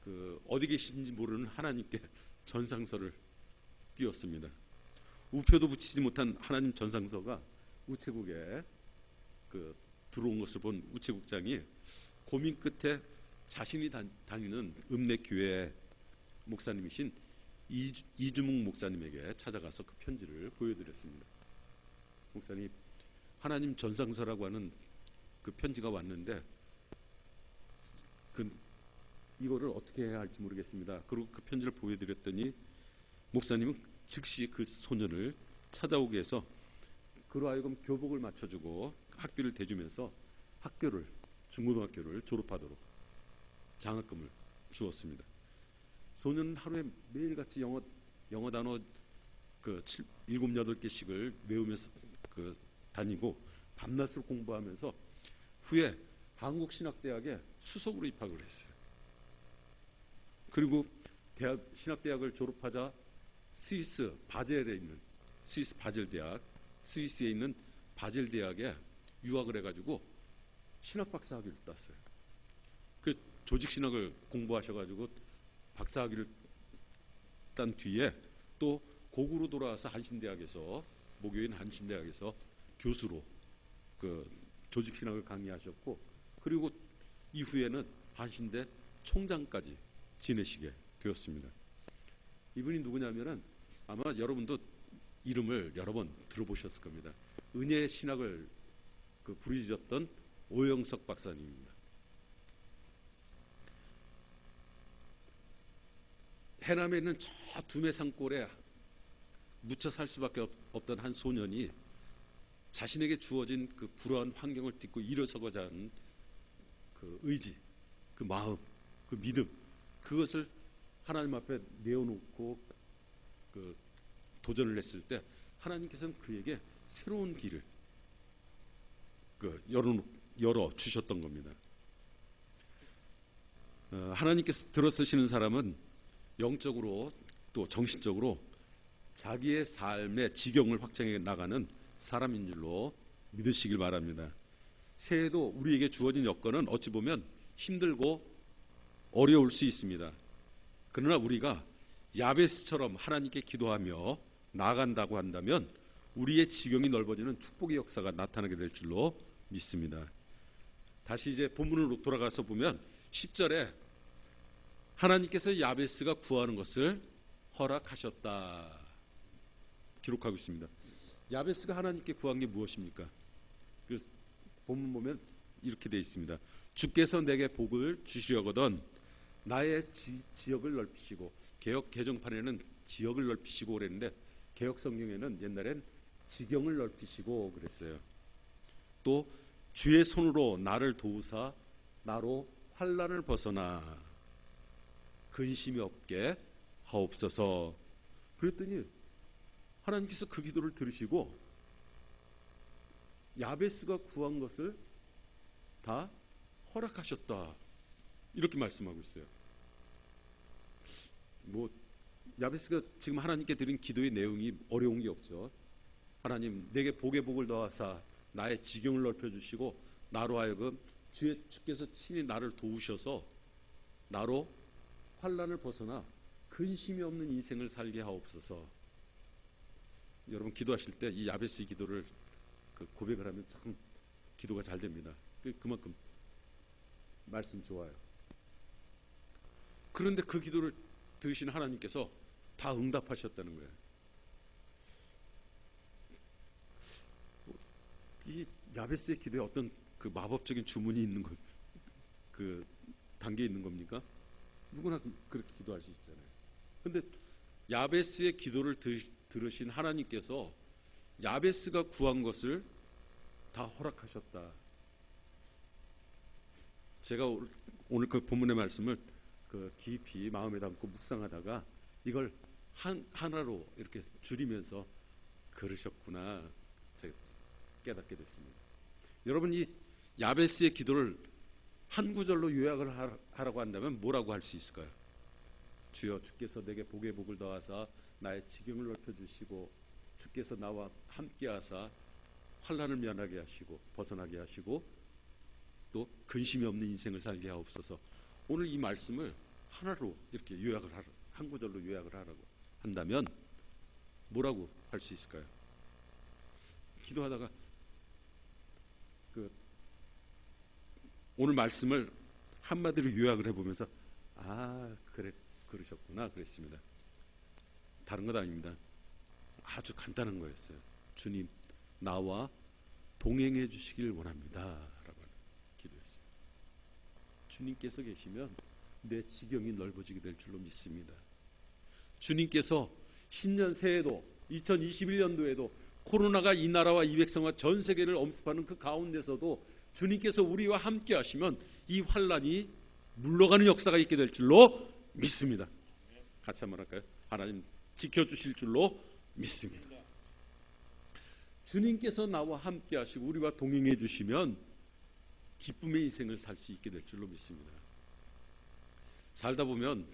Speaker 1: 그 어디 계신지 모르는 하나님께 전상서를 띄웠습니다. 우표도 붙이지 못한 하나님 전상서가 우체국에 들어온 것을 본 우체국장이 고민 끝에 자신이 다니는 읍내교회 목사님이신 이주묵 목사님에게 찾아가서 그 편지를 보여드렸습니다. 목사님, 하나님 전상서라고 하는 그 편지가 왔는데 이거를 어떻게 해야 할지 모르겠습니다. 그리고 그 편지를 보여드렸더니 목사님은 즉시 그 소년을 찾아오게 해서 그로 하여금 교복을 맞춰주고 학비를 대주면서 중고등학교를 졸업하도록 장학금을 주었습니다. 소년은 하루에 매일같이 영어 단어 7, 7, 8개씩을 외우면서 다니고 밤낮으로 공부하면서 후에 한국신학대학에 수석으로 입학을 했어요. 그리고 신학대학을 졸업하자 스위스 바젤 대학, 스위스에 있는 바젤 대학에 유학을 해가지고 신학 박사학위를 땄어요. 그 조직 신학을 공부하셔가지고 박사학위를 딴 뒤에 또 고구로 돌아와서 목요인 한신대학에서 교수로 그 조직 신학을 강의하셨고, 그리고 이후에는 한신대 총장까지 지내시게 되었습니다. 이분이 누구냐면은 아마 여러분도 이름을 여러 번 들어보셨을 겁니다. 은혜의 신학을 부르짖었던 오영석 박사님입니다. 해남에 있는 저 두메 산골에 묻혀 살 수밖에 없던 한 소년이 자신에게 주어진 그 불우한 환경을 딛고 일어서고자 하는 그 의지, 그 마음, 그 믿음, 그것을 하나님 앞에 내어놓고 도전을 했을 때 하나님께서는 그에게 새로운 길을 열어 주셨던 겁니다. 하나님께서 들어서시는 사람은 영적으로 또 정신적으로 자기의 삶의 지경을 확장해 나가는 사람인 줄로 믿으시길 바랍니다. 새해도 우리에게 주어진 여건은 어찌 보면 힘들고 어려울 수 있습니다. 그러나 우리가 야베스처럼 하나님께 기도하며 나아간다고 한다면 우리의 지경이 넓어지는 축복의 역사가 나타나게 될 줄로 믿습니다. 다시 이제 본문으로 돌아가서 보면 10절에 하나님께서 야베스가 구하는 것을 허락하셨다 기록하고 있습니다. 야베스가 하나님께 구한 게 무엇입니까? 그래서 본문 보면 이렇게 되어 있습니다. 주께서 내게 복을 주시려거든 나의 지역을 넓히시고, 개역 개정판에는 지역을 넓히시고 그랬는데 개역 성경에는 옛날엔 지경을 넓히시고 그랬어요. 또 주의 손으로 나를 도우사 나로 환난을 벗어나 근심이 없게 하옵소서. 그랬더니 하나님께서 그 기도를 들으시고 야베스가 구한 것을 다 허락하셨다 이렇게 말씀하고 있어요. 야베스가 지금 하나님께 드린 기도의 내용이 어려운 게 없죠. 하나님 내게 복의 복을 더하사 나의 지경을 넓혀주시고 나로 하여금 주께서 친히 나를 도우셔서 나로 환난을 벗어나 근심이 없는 인생을 살게 하옵소서. 여러분 기도하실 때 이 야베스의 기도를 고백을 하면 참 기도가 잘 됩니다. 그만큼 말씀 좋아요. 그런데 그 기도를 들으신 하나님께서 다 응답하셨다는 거예요. 이 야베스의 기도에 어떤 그 마법적인 주문이 있는 단계에 있는 겁니까? 누구나 그렇게 기도할 수 있잖아요. 그런데 야베스의 기도를 들으신 하나님께서 야베스가 구한 것을 다 허락하셨다. 제가 오늘 그 본문의 말씀을 깊이 마음에 담고 묵상하다가 이걸 하나로 이렇게 줄이면서 그러셨구나 제가 깨닫게 됐습니다. 여러분 이 야베스의 기도를 한 구절로 요약을 하라고 한다면 뭐라고 할 수 있을까요? 주여 주께서 내게 복의 복을 더하사 나의 지경을 넓혀주시고 주께서 나와 함께하사 환난을 면하게 하시고 벗어나게 하시고 또 근심이 없는 인생을 살게 하옵소서. 오늘 이 말씀을 하나로 이렇게 한 구절로 요약을 하라고 한다면 뭐라고 할 수 있을까요? 기도하다가 오늘 말씀을 한마디로 요약을 해보면서 그러셨구나 그랬습니다. 다른 것 아닙니다. 아주 간단한 거였어요. 주님 나와 동행해 주시길 원합니다 라고 하는 기도였습니다. 주님께서 계시면 내 지경이 넓어지게 될 줄로 믿습니다. 주님께서 신년 새해도 2021년도에도 코로나가 이 나라와 이 백성과 전 세계를 엄습하는 그 가운데서도 주님께서 우리와 함께 하시면 이 환란이 물러가는 역사가 있게 될 줄로 믿습니다. 같이 한번 할까요? 하나님 지켜주실 줄로 믿습니다. 주님께서 나와 함께 하시고 우리와 동행해 주시면 기쁨의 인생을 살 수 있게 될 줄로 믿습니다. 살다 보면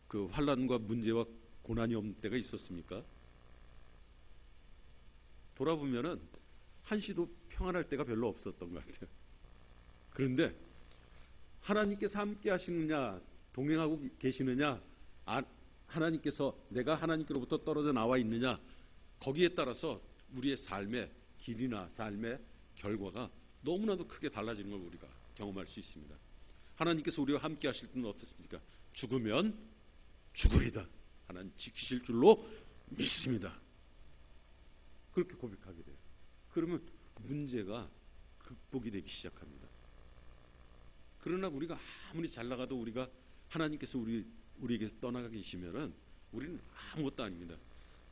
Speaker 1: 그 환란과 문제와 고난이 없는 때가 있었습니까? 돌아보면은 한시도 평안할 때가 별로 없었던 것 같아요. 그런데 하나님께서 함께 하시느냐, 동행하고 계시느냐, 하나님께서 내가 하나님께로부터 떨어져 나와 있느냐, 거기에 따라서 우리의 삶의 길이나 삶의 결과가 너무나도 크게 달라지는 걸 우리가 경험할 수 있습니다. 하나님께서 우리와 함께 하실 때는 어떻습니까? 죽으면 죽으리다. 하나님 지키실 줄로 믿습니다. 그렇게 고백하게 돼요. 그러면 문제가 극복이 되기 시작합니다. 그러나 우리가 아무리 잘 나가도 우리가 하나님께서 우리에게서 떠나가 계시면은 우리는 아무것도 아닙니다.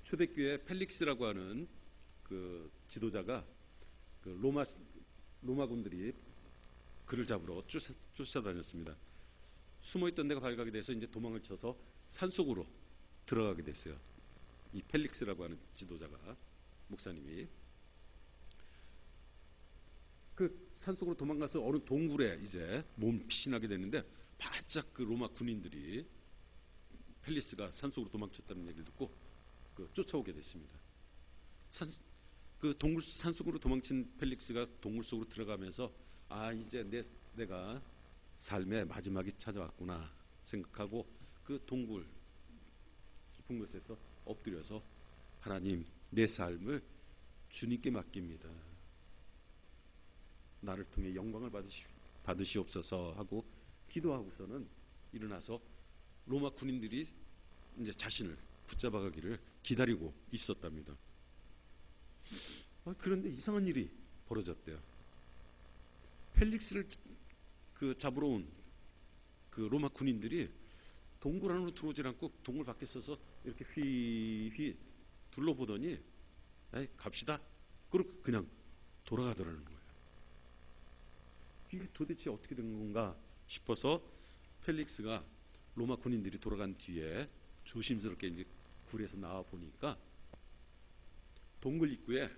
Speaker 1: 초대교회 펠릭스라고 하는 그 지도자가 그 로마군들이 그를 잡으러 쫓아다녔습니다. 숨어있던 데가 발각이 돼서 이제 도망을 쳐서 산속으로 들어가게 됐어요. 이 펠릭스라고 하는 지도자가, 목사님이 그 산속으로 도망가서 어느 동굴에 이제 몸피신하게 됐는데 바짝 그 로마 군인들이 펠릭스가 산속으로 도망쳤다는 얘기를 듣고 그 쫓아오게 됐습니다. 그 동굴 산속으로 도망친 펠릭스가 동굴 속으로 들어가면서 이제 내가 삶의 마지막이 찾아왔구나 생각하고 그 동굴 깊은 곳에서 엎드려서 하나님, 내 삶을 주님께 맡깁니다. 나를 통해 영광을 받으시옵소서 하고 기도하고서는 일어나서 로마 군인들이 이제 자신을 붙잡아가기를 기다리고 있었답니다. 그런데 이상한 일이 벌어졌대요. 펠릭스를 그 잡으러 온 그 로마 군인들이 동굴 안으로 들어오질 않고 동굴 밖에 서서 이렇게 휘휘 둘러보더니 갑시다. 그리고 그냥 돌아가더라는 거예요. 이게 도대체 어떻게 된 건가 싶어서 펠릭스가 로마 군인들이 돌아간 뒤에 조심스럽게 이제 굴에서 나와 보니까 동굴 입구에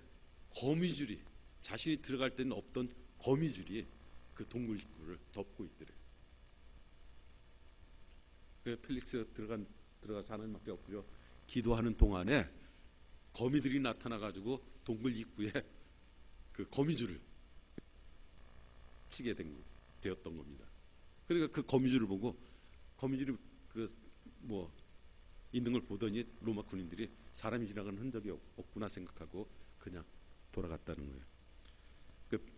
Speaker 1: 거미줄이, 자신이 들어갈 때는 없던 거미줄이 그 동굴 입구를 덮고 있더래요. 그 펠릭스가 들어가서 하나님 앞에 엎드려 기도하는 동안에 거미들이 나타나가지고 동굴 입구에 그 거미줄을 치게 되었던 겁니다. 그러니까 그 거미줄을 보고 거미줄이 있는 걸 보더니 로마 군인들이 사람이 지나가는 흔적이 없구나 생각하고 그냥 돌아갔다는 거예요.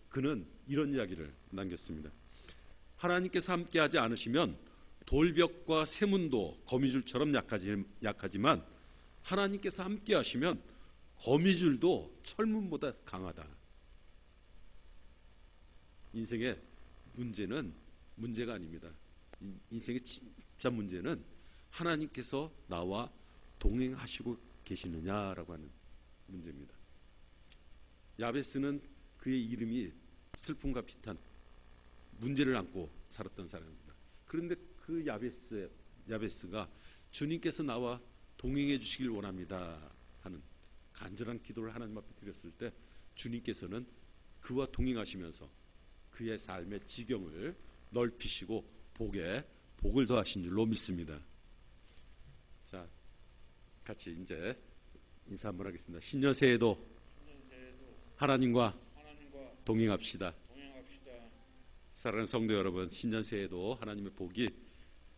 Speaker 1: 그는 이런 이야기를 남겼습니다. 하나님께서 함께하지 않으시면 돌벽과 세문도 거미줄처럼 약하지만 하나님께서 함께하시면 거미줄도 철문보다 강하다. 인생의 문제는 문제가 아닙니다. 인생의 진짜 문제는 하나님께서 나와 동행하시고 계시느냐라고 하는 문제입니다. 야베스는 그의 이름이 슬픔과 비탄, 문제를 안고 살았던 사람입니다. 그런데 그 야베스가 주님께서 나와 동행해 주시길 원합니다 하는 간절한 기도를 하나님 앞에 드렸을 때 주님께서는 그와 동행하시면서 그의 삶의 지경을 넓히시고 복을 더하신 줄로 믿습니다. 자, 같이 이제 인사 한번 하겠습니다. 신년 새해도 하나님과 동행합시다. 사랑하는 성도 여러분, 신년 새해도 하나님의 복이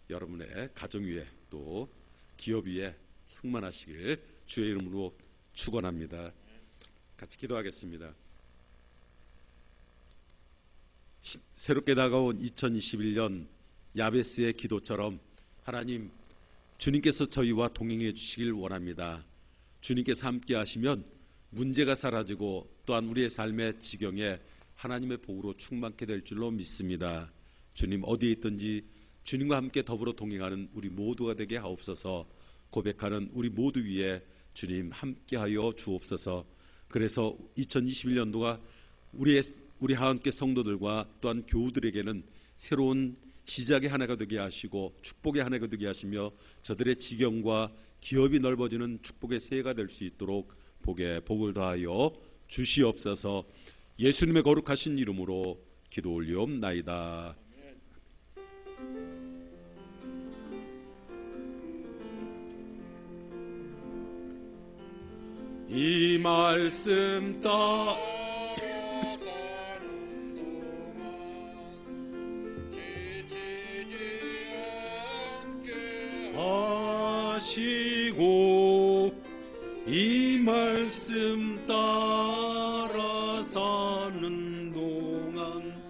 Speaker 1: 여러분의 가정 위에 또 기업 위에 충만하시길 주의 이름으로 축원합니다. 같이 기도하겠습니다. 새롭게 다가온 2021년 야베스의 기도처럼 하나님, 주님께서 저희와 동행해 주시길 원합니다. 주님께서 함께 하시면 문제가 사라지고 또한 우리의 삶의 지경에 하나님의 복으로 충만케 될 줄로 믿습니다. 주님 어디에 있든지 주님과 함께 더불어 동행하는 우리 모두가 되게 하옵소서. 고백하는 우리 모두 위에 주님 함께하여 주옵소서. 그래서 2021년도가 우리 하나님께 성도들과 또한 교우들에게는 새로운 시작의 한 해가 되게 하시고 축복의 한 해가 되게 하시며 저들의 지경과 기업이 넓어지는 축복의 새해가 될 수 있도록 복을 더하여 주시옵소서. 예수님의 거룩하신 이름으로 기도 올리옵나이다. 이 말씀 따 하시고 이 말씀 따라 사는 동안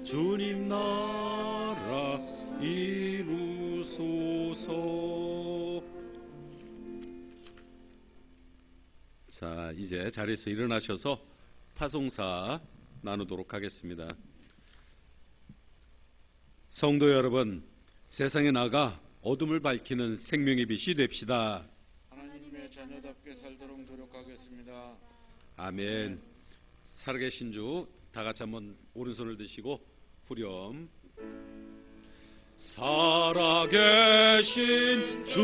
Speaker 1: 주님 나라 이루소서. 자, 이제 자리에서 일어나셔서 파송사 나누도록 하겠습니다. 성도 여러분, 세상에 나가 어둠을 밝히는 생명의 빛이 됩시다.
Speaker 2: 하나님의 자녀답게 살도록 노력하겠습니다.
Speaker 1: 아멘. 살아계신 주 다 같이 한번 오른손을 드시고 후렴. 살아계신 주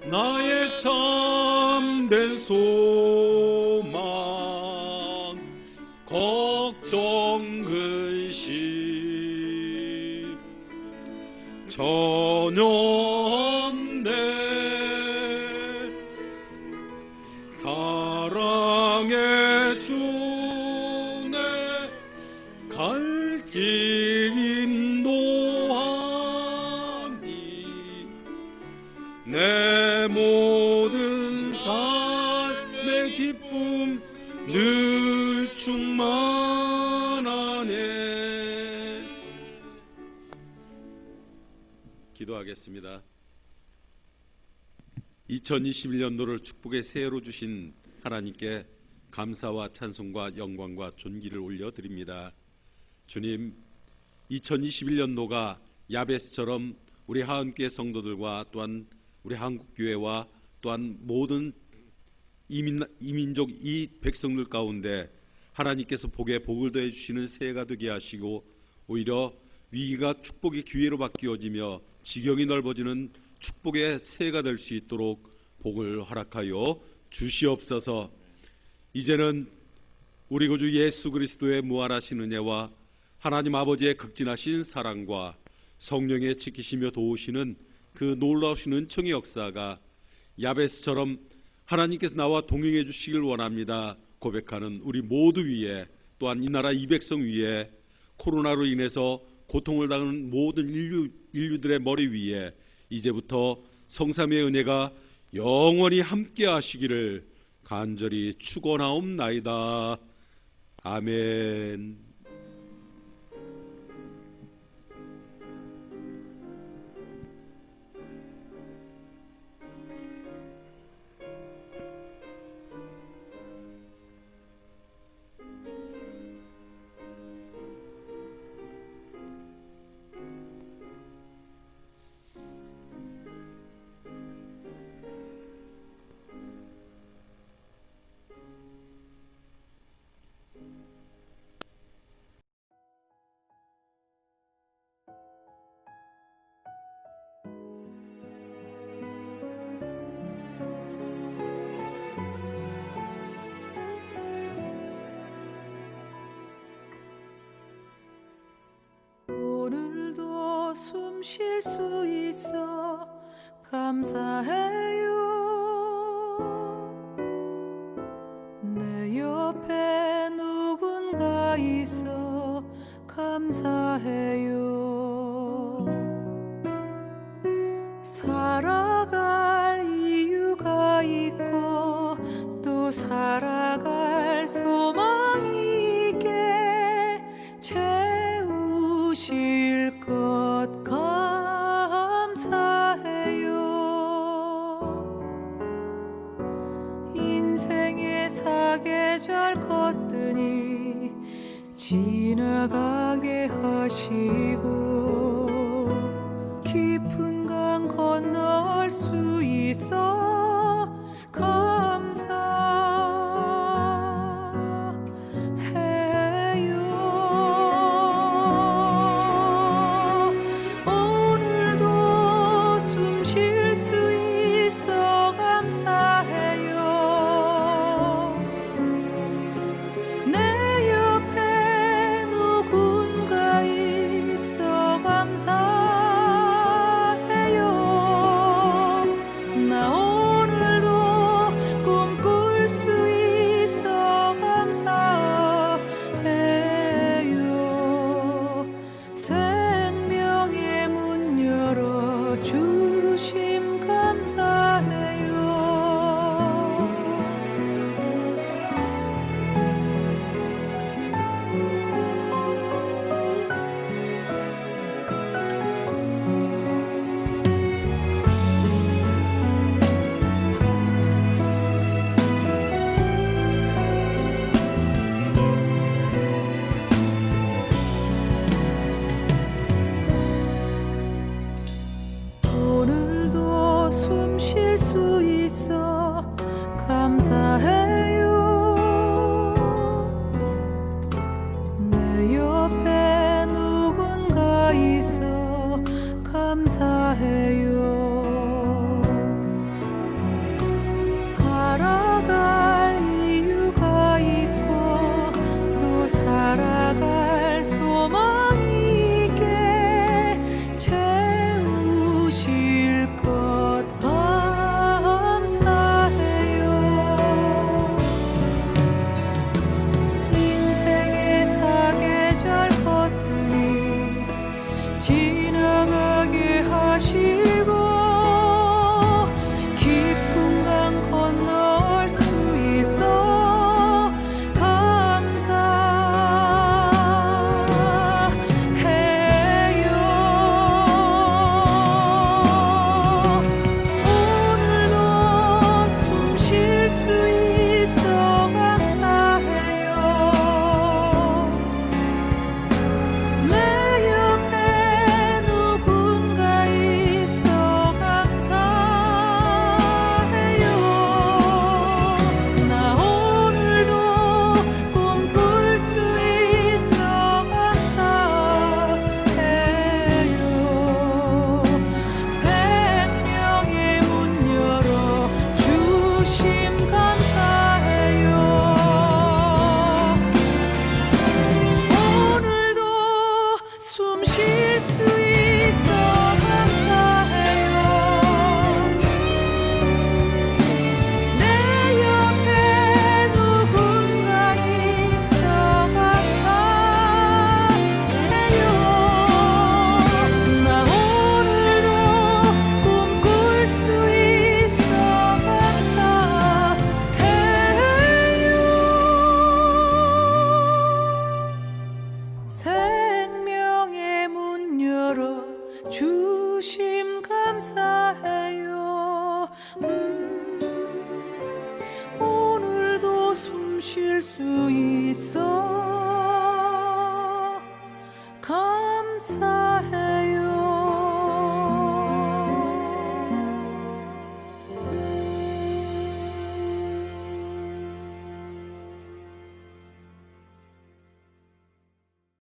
Speaker 1: 나의 참된 소망 걱정 근심 전혀 없네. 사랑의 주내 갈 길 인도하니 내 모든 삶의 기쁨 늘 충만하네. 기도하겠습니다. 2021년도를 축복의 새해로 주신 하나님께 감사와 찬송과 영광과 존귀를 올려드립니다. 주님, 2021년도가 야베스처럼 우리 하은교회 성도들과 또한 우리 한국교회와 또한 모든 이민족 이 백성들 가운데 하나님께서 복에 복을 더해 주시는 새해가 되게 하시고 오히려 위기가 축복의 기회로 바뀌어지며 지경이 넓어지는 축복의 새해가 될 수 있도록 복을 허락하여 주시옵소서. 이제는 우리 구주 예수 그리스도의 무한하신 은혜와 하나님 아버지의 극진하신 사랑과 성령의 지키시며 도우시는 그 놀라우신 은총의 역사가 야베스처럼 하나님께서 나와 동행해 주시길 원합니다. 고백하는 우리 모두 위에 또한 이 나라 이 백성 위에 코로나로 인해서 고통을 당하는 모든 인류들의 머리 위에 이제부터 성삼의 은혜가 영원히 함께 하시기를 간절히 축원하옵나이다. 아멘.
Speaker 3: 오늘도 숨 쉴 수 있어 감사해요. 내 옆에 누군가 있어 감사해요. 살아갈 이유가 있고 또 살아갈 소망이 있게 채우실 것 감사해요. 계절 걷더니 지나가게 하시고 깊은 강 건널 수 있어 감사해요. 오늘도 숨 쉴 수 있어 감사해요. 내 옆에 누군가 있어 감사해요. 나 오늘도 꿈꿀 수 있어 감사해요. 생명의 문 열어 주심 감사해요. 오늘도 숨 쉴 수 있어 감사해.